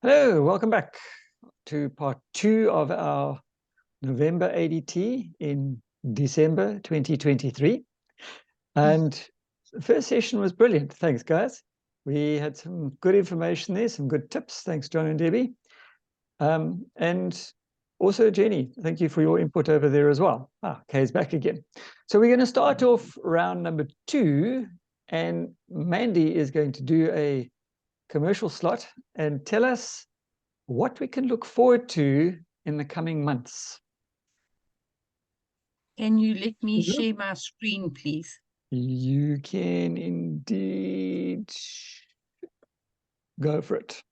Hello, welcome back to part 2 of our November ADT in December 2023. And the first session was brilliant. Thanks, guys. We had some good information there, some good tips. Thanks, John and Debbie. And also, Jenny, thank you for your input over there as well. Kay's back again. So we're going to start off round number 2, and Mandy is going to do a commercial slot and tell us what we can look forward to in the coming months. Can you let me share my screen, please? You can indeed. Go for it.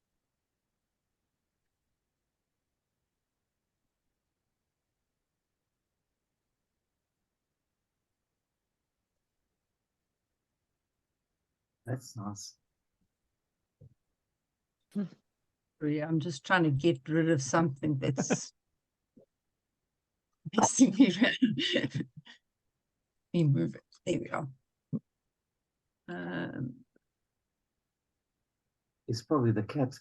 That's nice. I'm just trying to get rid of something that's messing me around. Let me move it. There we are. It's probably the cat.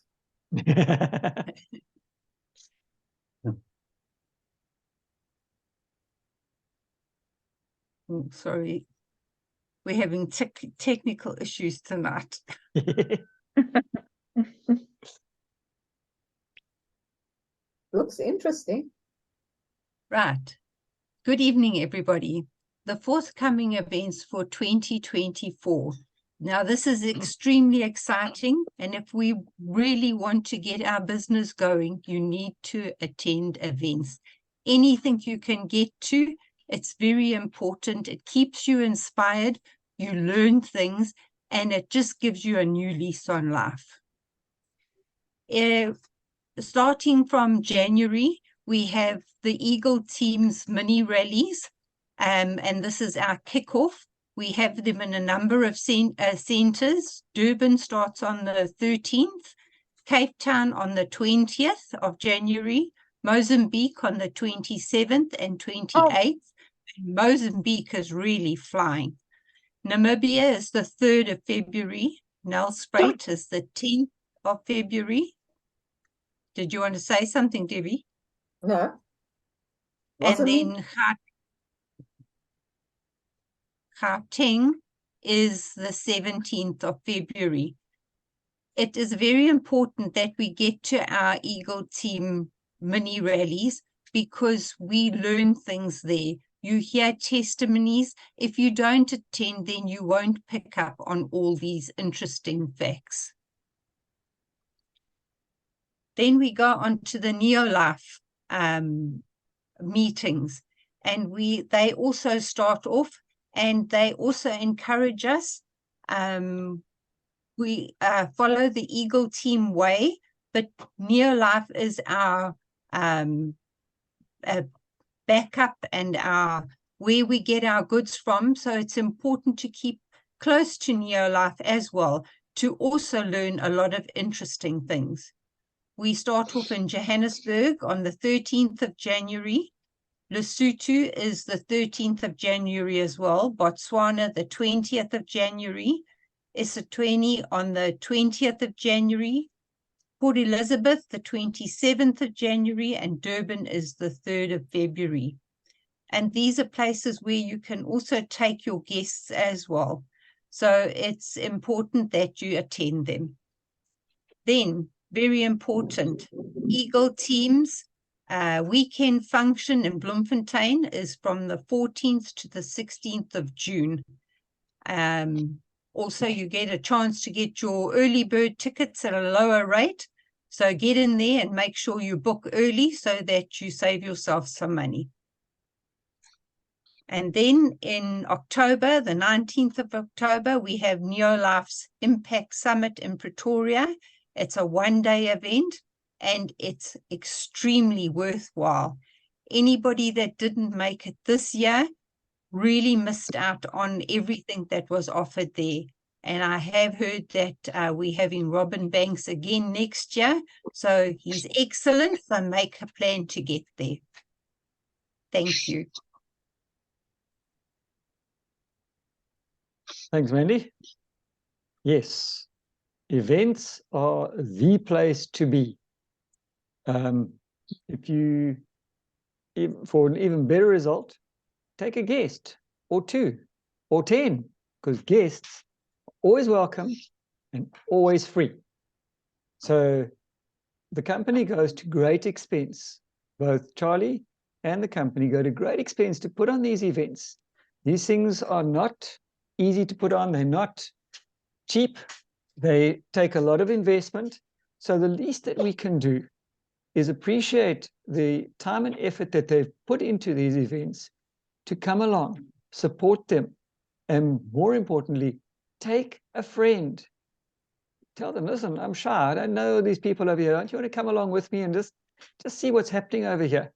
Oh, sorry. We're having technical issues tonight. Looks interesting. Right. Good evening, everybody. The forthcoming events for 2024. Now, this is extremely exciting, and if we really want to get our business going, you need to attend events. Anything you can get to, it's very important. It keeps you inspired, you learn things, and it just gives you a new lease on life. Starting from January, we have the Eagle Team's mini rallies, and this is our kickoff. We have them in a number of centres. Durban starts on the 13th, Cape Town on the 20th of January, Mozambique on the 27th and 28th. Mozambique is really flying. Namibia is the 3rd of February. Nelspruit is the 10th of February. Did you want to say something, Debbie? No. And then Gauteng is the 17th of February. It is very important that we get to our Eagle Team mini rallies because we learn things there. You hear testimonies. If you don't attend, then you won't pick up on all these interesting facts. Then we go on to the Neolife meetings, and they also start off, and they also encourage us. We follow the Eagle Team way, but Neolife is our backup and where we get our goods from. So it's important to keep close to Neolife as well, to also learn a lot of interesting things. We start off in Johannesburg on the 13th of January. Lesotho is the 13th of January as well. Botswana, the 20th of January. Eswatini on the 20th of January. Port Elizabeth, the 27th of January. And Durban is the 3rd of February. And these are places where you can also take your guests as well. So it's important that you attend them. Then, very important, Eagle Teams weekend function in Bloemfontein is from the 14th to the 16th of June. Also, you get a chance to get your early bird tickets at a lower rate. So get in there and make sure you book early so that you save yourself some money. And then in October, the 19th of October, we have Neolife's Impact Summit in Pretoria. It's a one-day event, and it's extremely worthwhile. Anybody that didn't make it this year really missed out on everything that was offered there. And I have heard that we're having Robin Banks again next year. So he's excellent. So make a plan to get there. Thank you. Thanks, Mandy. Yes, events are the place to be. If you, for an even better result, take a guest or 2 or 10, because guests are always welcome and always free. So the company goes to great expense. Both Charlie and the company go to great expense to put on these events. These things are not easy to put on. They're not cheap. They take a lot of investment. So the least that we can do is appreciate the time and effort that they've put into these events to come along, support them, and more importantly, take a friend. Tell them, listen, I'm shy. I don't know these people over here. Don't you want to come along with me and just see what's happening over here?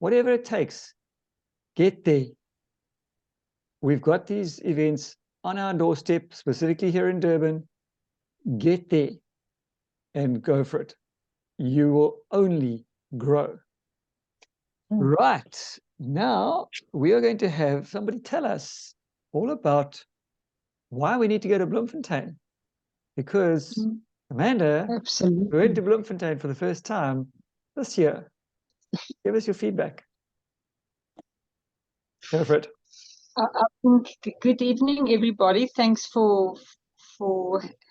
Whatever it takes, get there. We've got these events on our doorstep, specifically here in Durban. Get there and go for it. You will only grow. Right. Now we are going to have somebody tell us all about why we need to go to Bloemfontein. Because Amanda, Absolutely. we went to Bloemfontein for the first time this year. Give us your feedback. Go for it. I think good evening, everybody. Thanks for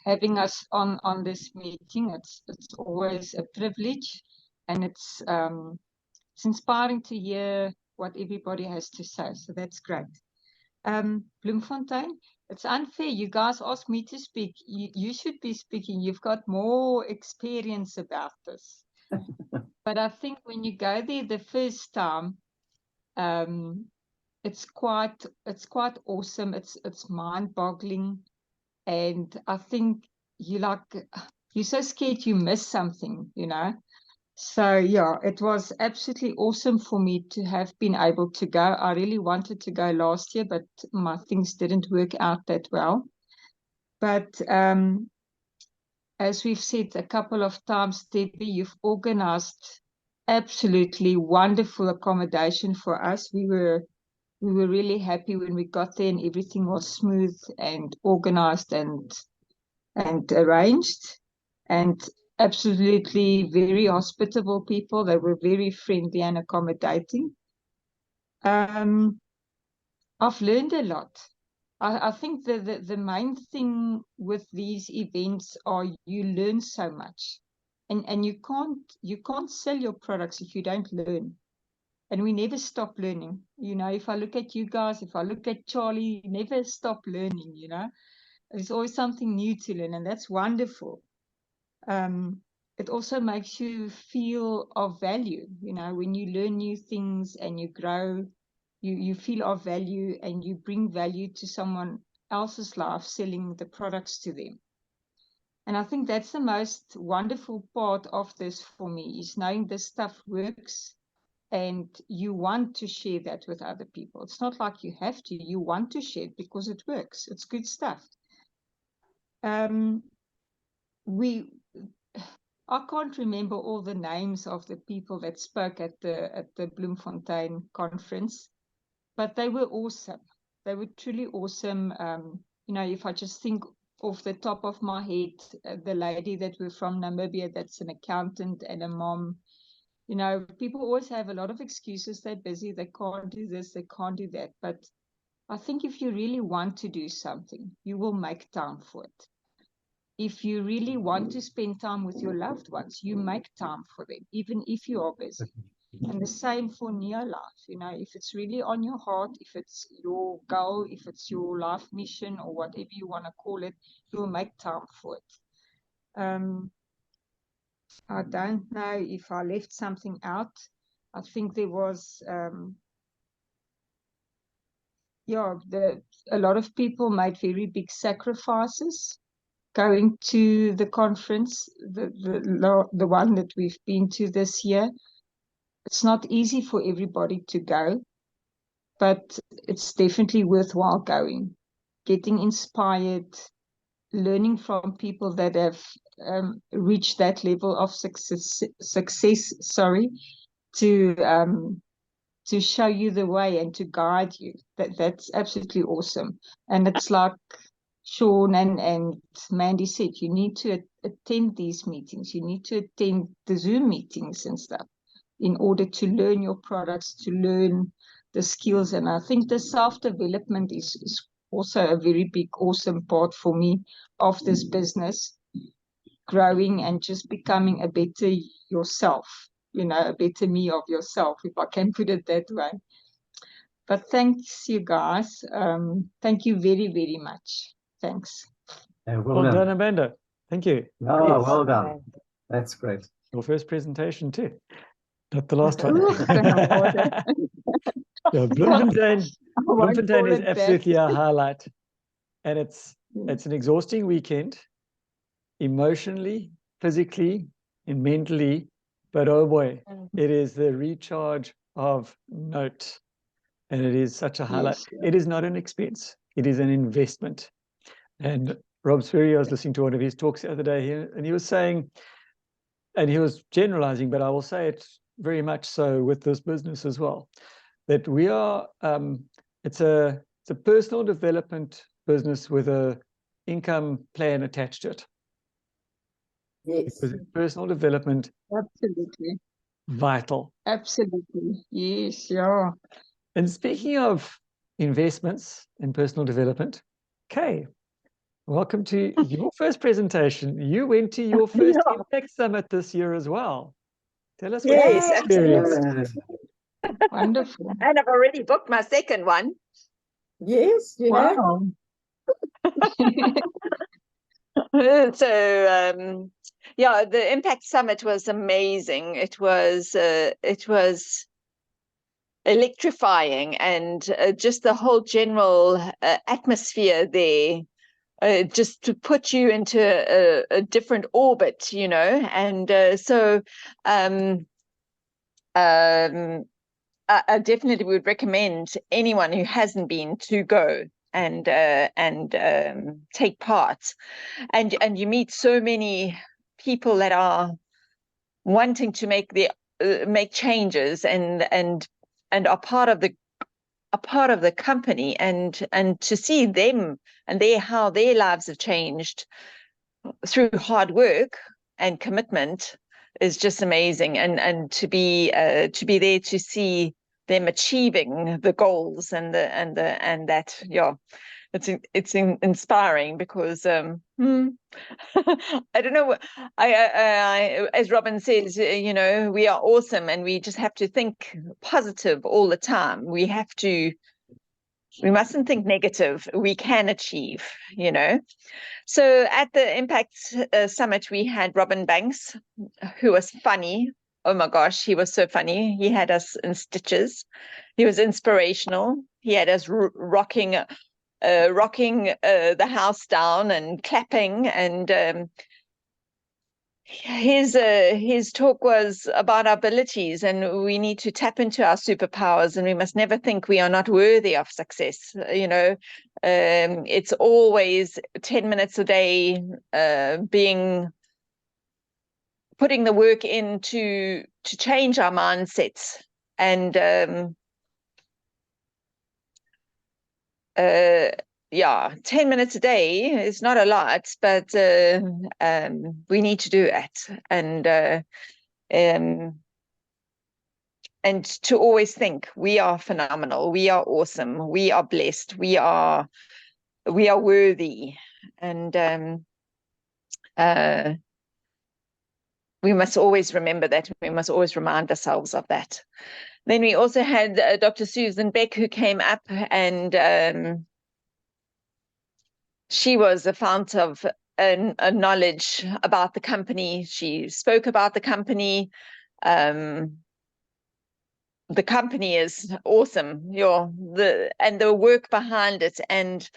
having us on this meeting. It's always a privilege, and it's inspiring to hear what everybody has to say. So that's great. Bloemfontein, it's unfair. You guys asked me to speak. You should be speaking. You've got more experience about this. But I think when you go there the first time, it's quite awesome. It's mind-boggling, and I think you're so scared you miss something, you know. So yeah, it was absolutely awesome for me to have been able to go. I really wanted to go last year, but my things didn't work out that well. But as we've said a couple of times, Debbie, you've organized absolutely wonderful accommodation for us. We were really happy when we got there and everything was smooth and organized and arranged, and absolutely very hospitable people. They were very friendly and accommodating. I've learned a lot. I think the main thing with these events are you learn so much, and you can't sell your products if you don't learn. And we never stop learning. You know, if I look at you guys, if I look at Charlie, you never stop learning, you know. There's always something new to learn, and that's wonderful. It also makes you feel of value, you know, when you learn new things and you grow, you feel of value and you bring value to someone else's life selling the products to them. And I think that's the most wonderful part of this for me, is knowing this stuff works and you want to share that with other people. It's not like you have to, you want to share it because it works. It's good stuff. I can't remember all the names of the people that spoke at the Bloemfontein conference, but they were awesome. They were truly awesome. You know, if I just think off the top of my head, the lady that were from Namibia, that's an accountant and a mom. You know, people always have a lot of excuses. They're busy, they can't do this, they can't do that. But I think if you really want to do something, you will make time for it. If you really want to spend time with your loved ones, you make time for them, even if you are busy. And the same for near life. You know, if it's really on your heart, if it's your goal, if it's your life mission or whatever you want to call it, you'll make time for it. I don't know if I left something out. I think there was, a lot of people made very big sacrifices going to the conference, the one that we've been to this year. It's not easy for everybody to go, but it's definitely worthwhile going, getting inspired, learning from people that have reached that level of success, to show you the way and to guide you. That's absolutely awesome. And it's like Sean and Mandy said, you need to attend these meetings. You need to attend the Zoom meetings and stuff in order to learn your products, to learn the skills. And I think the self-development is also a very big, awesome part for me of this business, growing and just becoming a better yourself, a better me of yourself, if I can put it that way. But thanks, you guys. Thank you very, very much. Thanks. Yeah, Well done, Amanda. Thank you. Oh, Yes. well done. That's great. Your first presentation too. Not the last one. Ooh, can I order? Yeah, Bloemfontein I won't Bloemfontein call is it that. absolutely a highlight. And it's Yeah. an exhausting weekend, emotionally, physically, and mentally. But oh boy, it is the recharge of note. And it is such a highlight. Yes, It is not an expense. It is an investment. And Rob Sperry, I was listening to one of his talks the other day here, and he was saying, and he was generalizing, but I will say it very much so with this business as well, that we are, it's a personal development business with a income plan attached to it. Yes. Because personal development, absolutely. vital. Absolutely. Yes, yeah. And speaking of investments in personal development, Kay, welcome to your first presentation. You went to your first Yeah. Impact Summit this year as well. Tell us what Yes, you experienced. Wonderful. And I've already booked my second one. Yes, you have. Wow. So yeah, the Impact Summit was amazing. It was electrifying, and just the whole general atmosphere there, just to put you into a different orbit, and so I definitely would recommend anyone who hasn't been to go and take part. And you meet so many people that are wanting to make changes and are part of the company, and to see them and how their lives have changed through hard work and commitment is just amazing. And to be there to see them achieving the goals and that, yeah, it's inspiring, because I don't know, I as Robin says, we are awesome, and we just have to think positive all the time. We mustn't think negative. We can achieve, So at the Impact Summit, we had Robin Banks, who was funny. Oh my gosh, he was so funny. He had us in stitches. He was inspirational. He had us rocking the house down and clapping. And his talk was about our abilities, and we need to tap into our superpowers, and we must never think we are not worthy of success. It's always 10 minutes a day, putting the work in to change our mindsets. And yeah, 10 minutes a day is not a lot, but we need to do it. And to always think we are phenomenal, we are awesome, we are blessed, we are worthy. And we must always remember that. We must always remind ourselves of that. Then we also had Dr. Susan Beck, who came up, and she was a fount of a knowledge about the company. She spoke about the company. The company is awesome. And the work behind it, and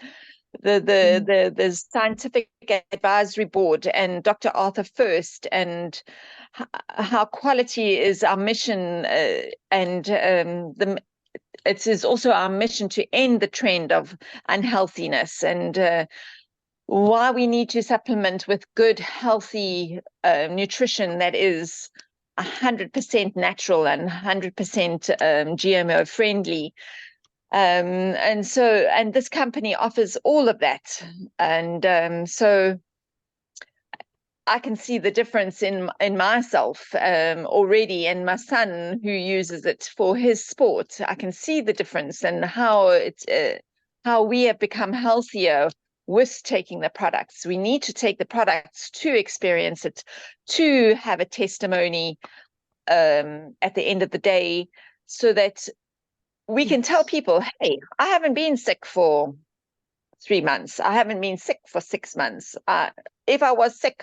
the scientific advisory board, and Dr. Arthur First, and how quality is our mission, and it is also our mission to end the trend of unhealthiness, and why we need to supplement with good, healthy nutrition that is 100% natural and 100% GMO friendly. And this company offers all of that. And so I can see the difference in myself already, and my son who uses it for his sport. I can see the difference and how we have become healthier with taking the products. We need to take the products to experience it, to have a testimony at the end of the day, so that we can tell people, hey, I haven't been sick for 3 months. I haven't been sick for 6 months. If I was sick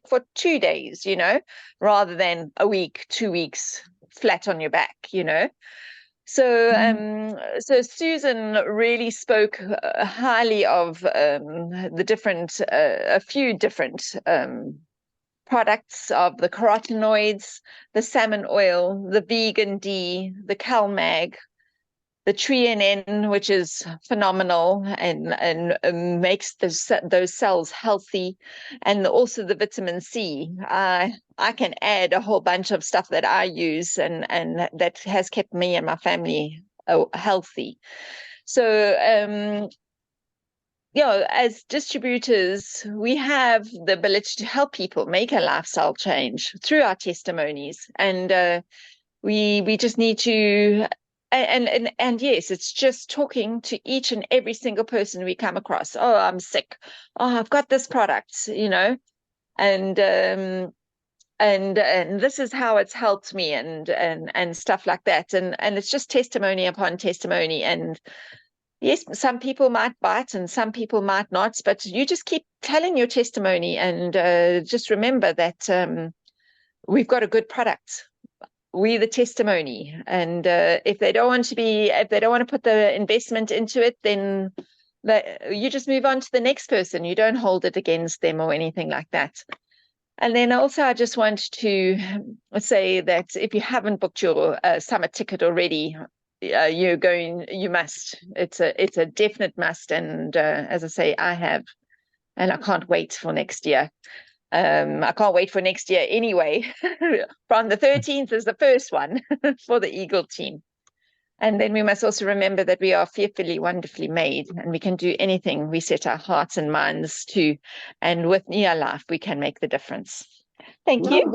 for 2 days, you know, rather than a week, 2 weeks flat on your back, you know. So, so Susan really spoke highly of the different, a few different products of the carotenoids, the salmon oil, the vegan D, the CalMag, the TreaNN, which is phenomenal and makes those cells healthy, and also the vitamin C. I can add a whole bunch of stuff that I use and that has kept me and my family healthy. So, you know, as distributors, we have the ability to help people make a lifestyle change through our testimonies, and we just need to. And yes, it's just talking to each and every single person we come across. Oh, I'm sick. Oh, I've got this product, you know, and this is how it's helped me, and stuff like that. And it's just testimony upon testimony. And yes, some people might bite and some people might not, but you just keep telling your testimony, and just remember that we've got a good product. We the testimony, and if they don't want to put the investment into it, then you just move on to the next person. You don't hold it against them or anything like that. And then also, I just want to say that if you haven't booked your summer ticket already, you must. It's a definite must. And as I say, I have, and I can't wait for next year. I can't wait for next year anyway. From the 13th is the first one for the Eagle team. And then we must also remember that we are fearfully, wonderfully made, and we can do anything we set our hearts and minds to. And with Neolife, we can make the difference. Thank you.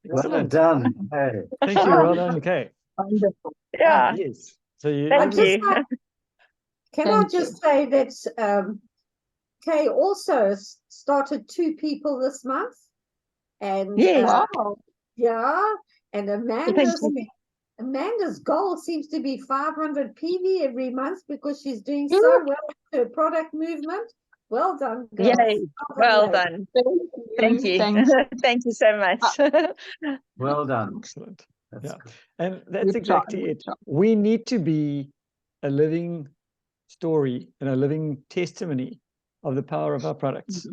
Well done. Hey. Thank you. Well done, Kay. Wonderful. Yeah. Yes. So you, Thank you. Can I just say that Kay also started 2 people this month, and Yes. yeah, and Thank you. Amanda's goal seems to be 500 PV every month because she's doing so well with her product movement. Well done, girls. Yay. Well done. Thank you. Thanks. Thank you so much. Well done. excellent. That's Yeah. good. And that's exactly it. We need to be a living story and a living testimony of the power of our products.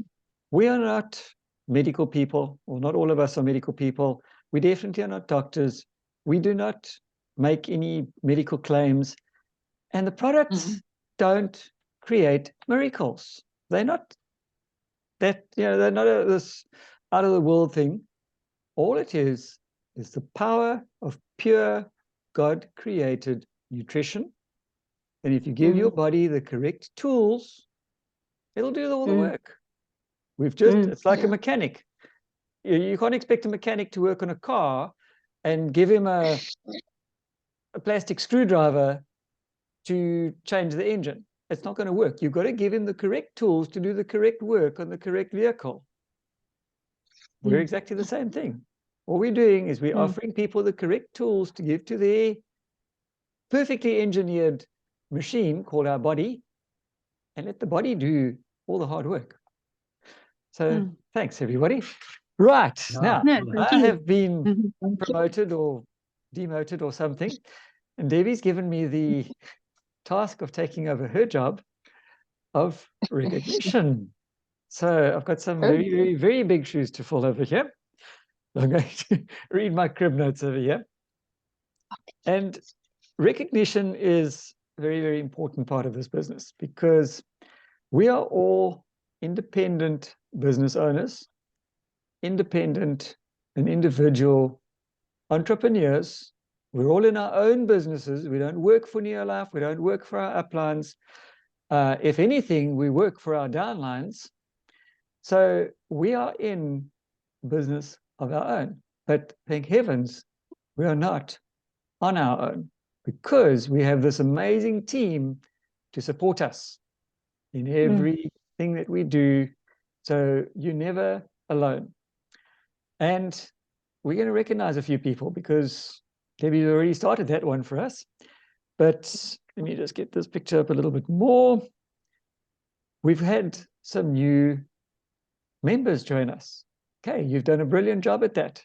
We are not medical people, or not all of us are medical people. We definitely are not doctors. We do not make any medical claims, and the products don't create miracles. They're not that, you know, they're not this out of the world thing. All it is the power of pure God created nutrition. And if you give your body the correct tools, it'll do all the work. We've just, it's like a mechanic. You can't expect a mechanic to work on a car and give him a plastic screwdriver to change the engine. It's not going to work. You've got to give him the correct tools to do the correct work on the correct vehicle. We're exactly the same thing. All we're doing is we're offering people the correct tools to give to their perfectly engineered machine called our body, and let the body do all the hard work. So thanks, everybody. Right, now, I have been promoted or demoted or something, and Debbie's given me the task of taking over her job of recognition. So I've got some very, very, very big shoes to fill over here. I'm going to read my crib notes over here. And recognition is a very, very important part of this business, because we are all independent business owners, independent and individual entrepreneurs. We're all in our own businesses. We don't work for Neolife. We don't work for our uplines. If anything, we work for our downlines. So we are in business of our own, but thank heavens we are not on our own, because we have this amazing team to support us in everything that we do. So you're never alone. And we're going to recognize a few people, because Debbie already started that one for us. But let me just get this picture up a little bit more. We've had some new members join us. Okay, you've done a brilliant job at that.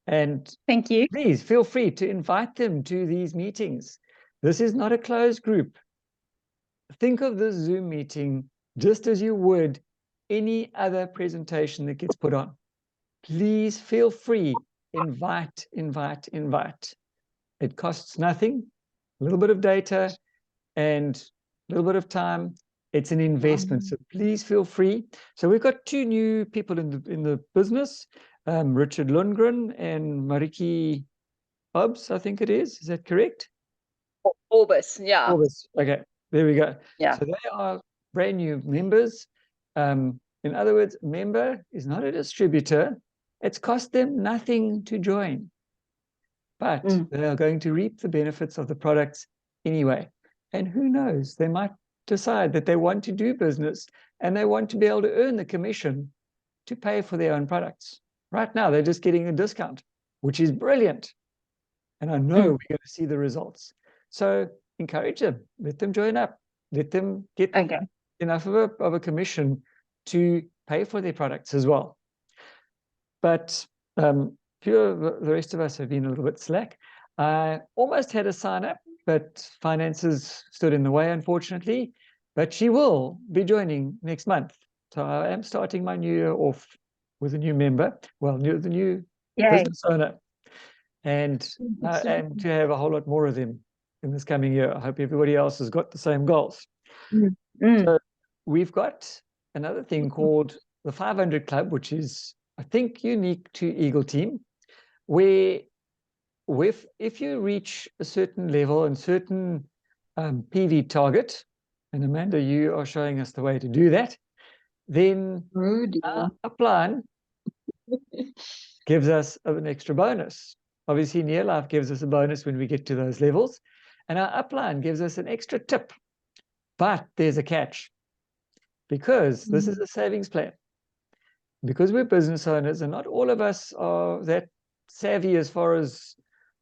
And Thank you. please feel free to invite them to these meetings. This is not a closed group. Think of this Zoom meeting just as you would any other presentation that gets put on. Please feel free, invite, invite, invite. It costs nothing, a little bit of data and a little bit of time. It's an investment, so please feel free. So we've got two new people in the business, Richard Lundgren and Mariki Hobbs, I think it is. Is that correct? Orbis, yeah. Orbis. Okay, there we go. Yeah. So they are brand new members. In other words, member is not a distributor. It's cost them nothing to join, but they are going to reap the benefits of the products anyway. And who knows, they might decide that they want to do business and they want to be able to earn the commission to pay for their own products. Right now, they're just getting a discount, which is brilliant. And I know we're going to see the results. So encourage them, let them join up, let them get enough of a commission to pay for their products as well. But few of the rest of us have been a little bit slack. I almost had a sign up, but finances stood in the way, unfortunately. But she will be joining next month. So I am starting my new year off with a new member, well, the new business owner. And to have a whole lot more of them in this coming year. I hope everybody else has got the same goals. So we've got another thing called the 500 Club, which is, I think, unique to Eagle Team, where if you reach a certain level and certain PV target, and Amanda, you are showing us the way to do that, then a plan gives us an extra bonus. Obviously, Near Life gives us a bonus when we get to those levels, and our upline gives us an extra tip. But there's a catch, because this is a savings plan. Because we're business owners, and not all of us are that savvy as far as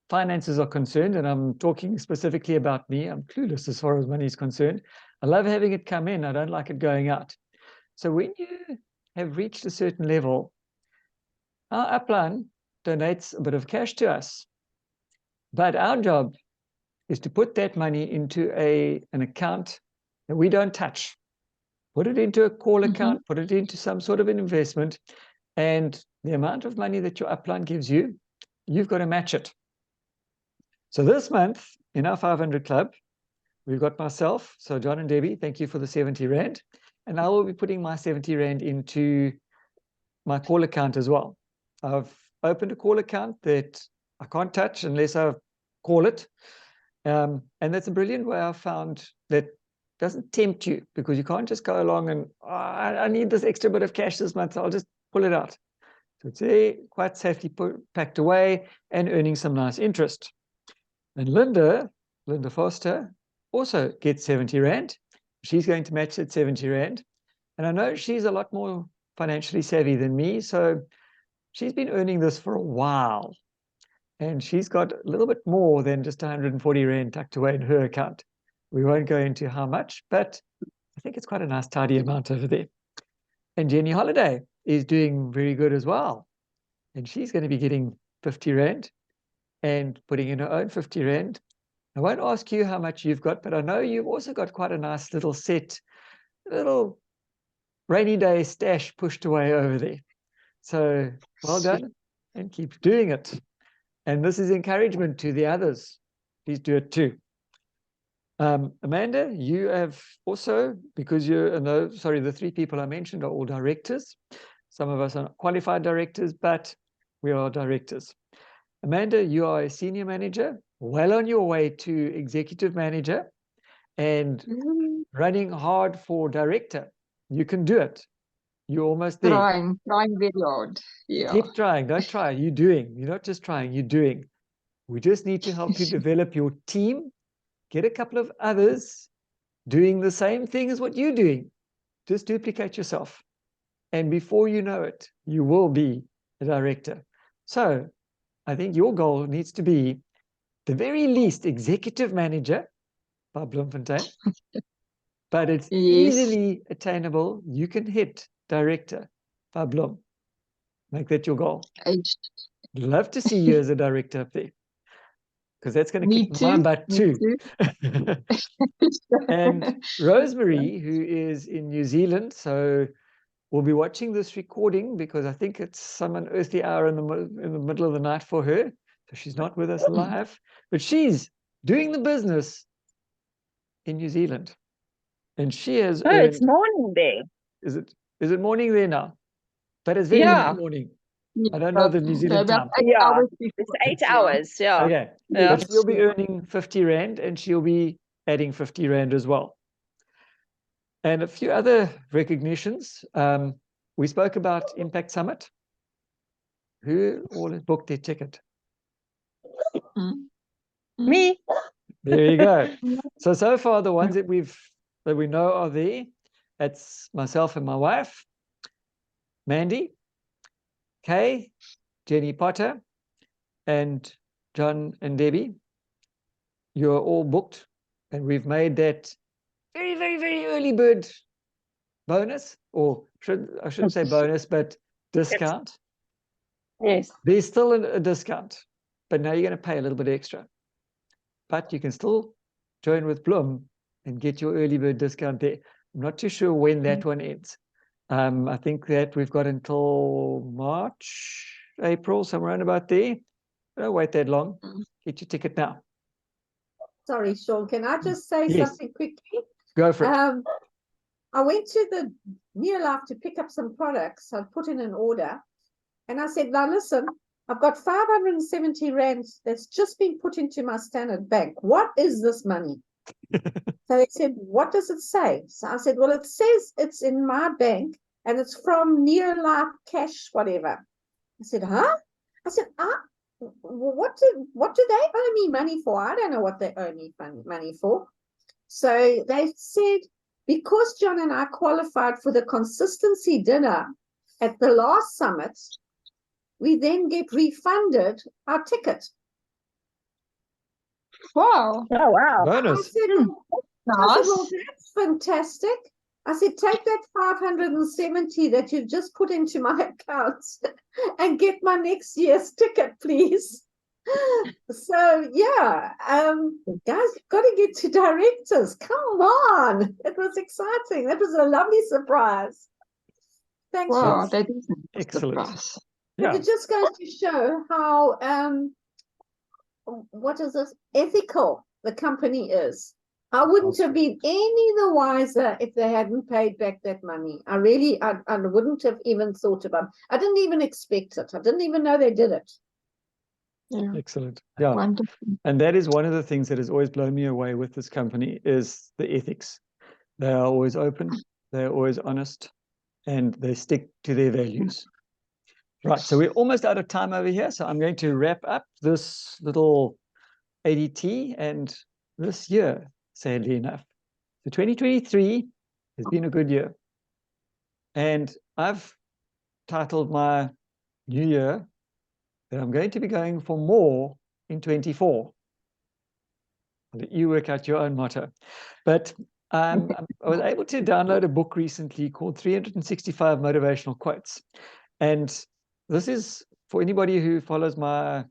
finances are concerned, and I'm talking specifically about me. I'm clueless as far as money is concerned. I love having it come in. I don't like it going out. So when you have reached a certain level, our upline donates a bit of cash to us. But our job is to put that money into an account that we don't touch. Put it into a call account, put it into some sort of an investment, and the amount of money that your upline gives you, you've got to match it. So this month in our 500 Club, we've got myself, so John and Debbie, thank you for the 70 Rand. And I will be putting my 70 Rand into my call account as well. I've opened a call account that I can't touch unless I call it. And that's a brilliant way I've found that doesn't tempt you, because you can't just go along and, I need this extra bit of cash this month, so I'll just pull it out. So it's there, quite safely packed away and earning some nice interest. And Linda Foster, also gets 70 Rand. She's going to match that 70 Rand. And I know she's a lot more financially savvy than me, so she's been earning this for a while. And she's got a little bit more than just 140 Rand tucked away in her account. We won't go into how much, but I think it's quite a nice tidy amount over there. And Jenny Holiday is doing very good as well. And she's going to be getting 50 Rand and putting in her own 50 Rand. I won't ask you how much you've got, but I know you've also got quite a nice little little rainy day stash pushed away over there. So well done, and keep doing it. And this is encouragement to the others. Please do it too. Amanda, you have also, because the three people I mentioned are all directors. Some of us are not qualified directors, but we are directors. Amanda, you are a senior manager, well on your way to executive manager, and running hard for director. You can do it. You're almost there. Trying very hard. Yeah. Keep trying. Don't try. You're doing. You're not just trying, you're doing. We just need to help you develop your team. Get a couple of others doing the same thing as what you're doing. Just duplicate yourself. And before you know it, you will be a director. So I think your goal needs to be the very least executive manager by Bloemfontein. But it's Yes. easily attainable. You can hit director by Bloem. Make that your goal. Love to see you as a director up there, because that's going to Me kick my too. butt Me too. too. And Rosemary, who is in New Zealand, so we'll be watching this recording because I think it's some unearthly hour in the middle of the night for her. So she's not with us live, but she's doing the business in New Zealand. And she has Oh, it's earned, morning there. is it morning there now? But it's very Yeah. early morning. Yeah, I don't know the New Zealand about time. 8 Yeah. hours It's before. 8 hours. Yeah. Okay. Yeah. But she'll be earning 50 Rand and she'll be adding 50 Rand as well. And a few other recognitions. We spoke about Impact Summit. Who all has booked their ticket? Mm. Me. There you go. So far the ones that we know are there. It's myself and my wife, Mandy, Kay, Jenny Potter, and John and Debbie. You're all booked, and we've made that very, very, very early bird bonus, or I shouldn't say bonus, but discount. Yes. There's still a discount, but now you're going to pay a little bit extra. But you can still join with Bloem and get your early bird discount there. I'm not too sure when that one ends. I think that we've got until March, April, somewhere around about there. Don't wait that long. Get your ticket now. Sorry, Sean, can I just say Yes. something quickly? Go for it. I went to the Near Life to pick up some products. I put in an order and I said, now listen, I've got 570 Rand that's just been put into my Standard Bank. What is this money? So they said, what does it say? So I said, well, it says it's in my bank and it's from Near Life Cash, whatever. I said, huh? I said, what do they owe me money for? I don't know what they owe me money for. So they said, because John and I qualified for the consistency dinner at the last summit, we then get refunded our ticket. Wow. Oh, wow. Bonus. I said, well, that's fantastic. I said, take that 570 that you've just put into my account and get my next year's ticket, please. So yeah, guys, you've got to get to directors. Come on. It was exciting. That was a lovely surprise. Thanks. Wow, Sean. that is Excellent. surprise. But Yeah. it just goes to show how what is this, ethical the company is. I wouldn't have been any the wiser if they hadn't paid back that money. I wouldn't have even thought about it. I didn't even expect it. I didn't even know they did it. Yeah. Excellent. Yeah. Wonderful. And that is one of the things that has always blown me away with this company is the ethics. They are always open, they're always honest, and they stick to their values. Right, so we're almost out of time over here, so I'm going to wrap up this little ADT and this year, sadly enough. So 2023 has been a good year. And I've titled my new year that I'm going to be going for more in 24. I'll let you work out your own motto. But I was able to download a book recently called 365 Motivational Quotes. And this is for anybody who follows my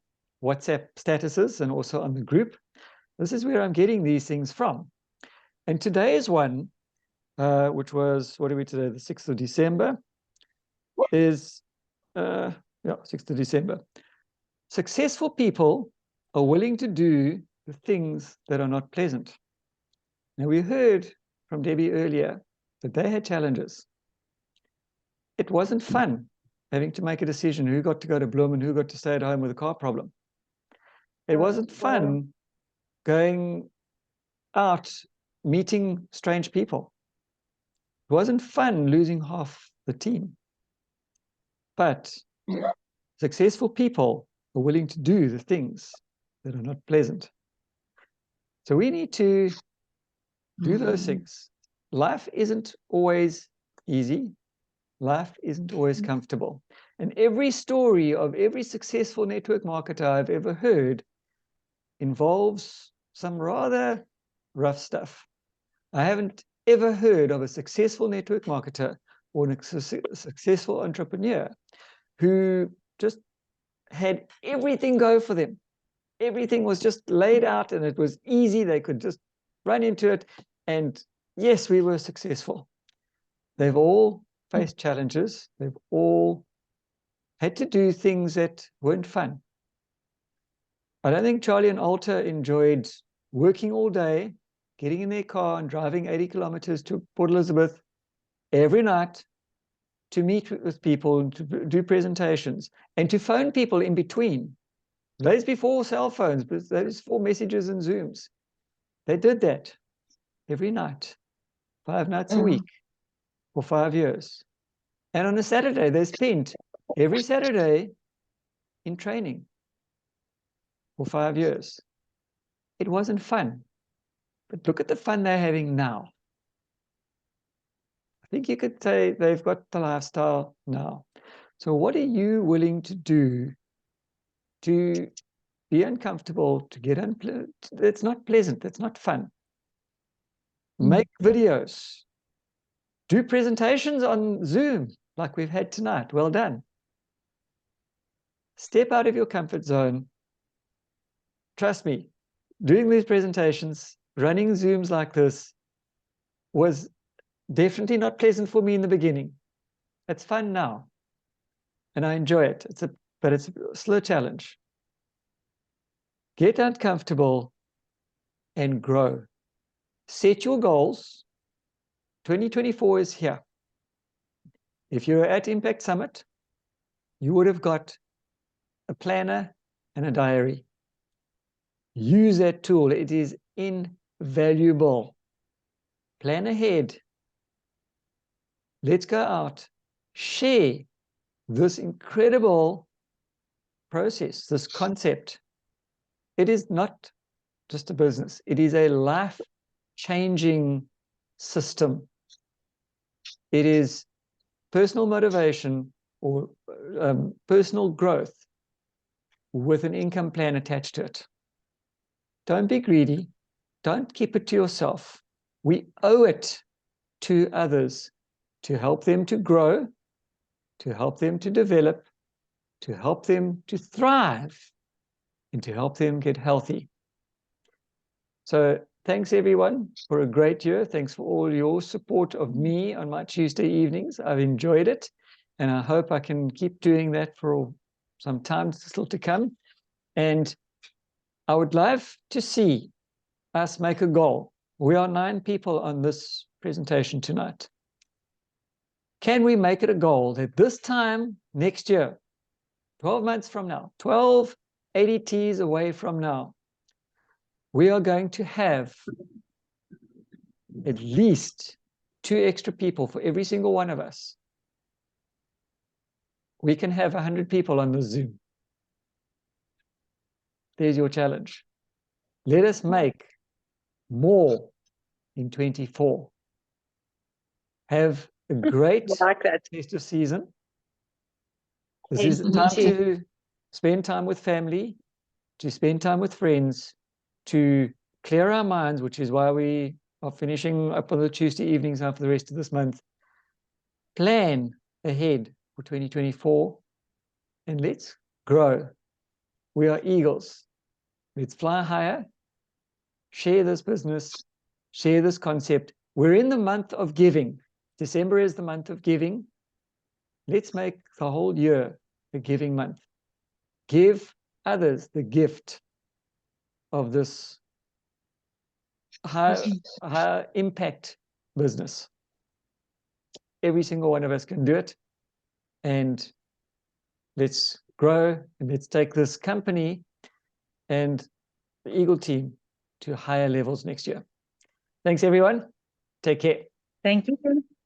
WhatsApp statuses and also on the group. This is where I'm getting these things from. And today's one, which was, what are we today? The 6th of December, is, 6th of December. Successful people are willing to do the things that are not pleasant. Now, we heard from Debbie earlier that they had challenges. It wasn't fun having to make a decision who got to go to Bloem and who got to stay at home with a car problem. It wasn't fun going out, meeting strange people. It wasn't fun losing half the team. But successful people are willing to do the things that are not pleasant. So we need to do those things. Life isn't always easy. Life isn't always comfortable. And every story of every successful network marketer I've ever heard involves some rather rough stuff. I haven't ever heard of a successful network marketer or a successful entrepreneur who just had everything go for them. Everything was just laid out and it was easy. They could just run into it. And yes, we were successful. They've all faced challenges. They've all had to do things that weren't fun. I don't think Charlie and Alta enjoyed working all day, getting in their car and driving 80 kilometers to Port Elizabeth every night to meet with people, to do presentations, and to phone people in between. Days before cell phones, but those for messages and Zooms. They did that every night, 5 nights a week for 5 years. And on a Saturday, they spent every Saturday in training for 5 years. It wasn't fun, but look at the fun they're having now. I think you could say they've got the lifestyle now. So what are you willing to do to be uncomfortable, to get unpleasant? It's not pleasant, it's not fun. Make videos. Do presentations on Zoom like we've had tonight. Well done. Step out of your comfort zone. Trust me, doing these presentations, running Zooms like this was definitely not pleasant for me in the beginning. It's fun now, and I enjoy it. But it's still a challenge. Get uncomfortable and grow. Set your goals. 2024 is here. If you're at Impact Summit, you would have got a planner and a diary. Use that tool. It is invaluable. Plan ahead. Let's go out. Share this incredible process, this concept. It is not just a business. It is a life-changing system. It is personal motivation or personal growth with an income plan attached to it. Don't be greedy. Don't keep it to yourself. We owe it to others to help them to grow, to help them to develop, to help them to thrive, and to help them get healthy. So thanks everyone for a great year. Thanks for all your support of me on my Tuesday evenings. I've enjoyed it, and I hope I can keep doing that for some time still to come. And I would love to see us make a goal. We are 9 people on this presentation tonight. Can we make it a goal that this time next year, 12 months from now, 12 ADTs away from now, we are going to have at least 2 extra people for every single one of us. We can have 100 people on the Zoom. There's your challenge. Let us make more in 24. Have a great festive season. This is time to spend time with family, to spend time with friends, to clear our minds, which is why we are finishing up on the Tuesday evenings now for the rest of this month. Plan ahead for 2024 and let's grow. We are eagles. Let's fly higher, share this business, share this concept. We're in the month of giving. December is the month of giving. Let's make the whole year a giving month. Give others the gift of this high impact business. Every single one of us can do it. And let's grow and let's take this company and the Eagle team to higher levels next year. Thanks, everyone. Take care. Thank you.